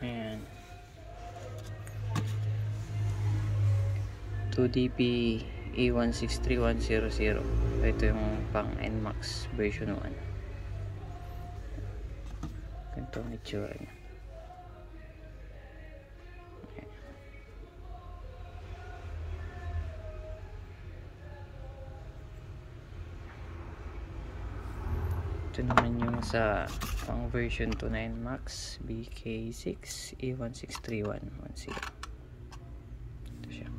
Ayan. 2DP E163100. Ito yung pang NMAX version 1. Ganito ang itsura niya. Ito naman yung sa pang version 2 na NMAX BK6 E163110. Ito siya.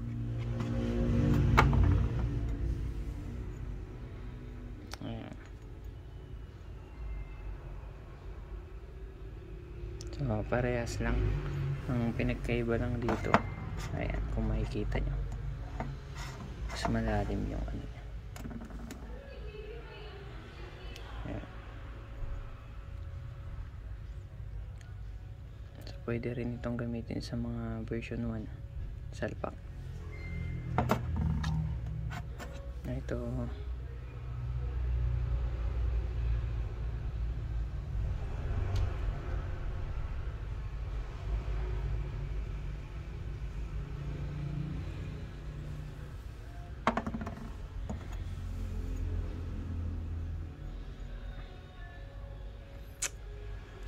Ayan. So parehas lang, ang pinagkaiba lang dito, ayan, kung makikita nyo, mas malalim yung ano niya. Ayan. So pwede rin itong gamitin sa mga version 1 salpak na ito.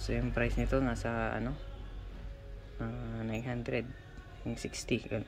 So yung price nito nasa ano, 900, yung 60 ganun.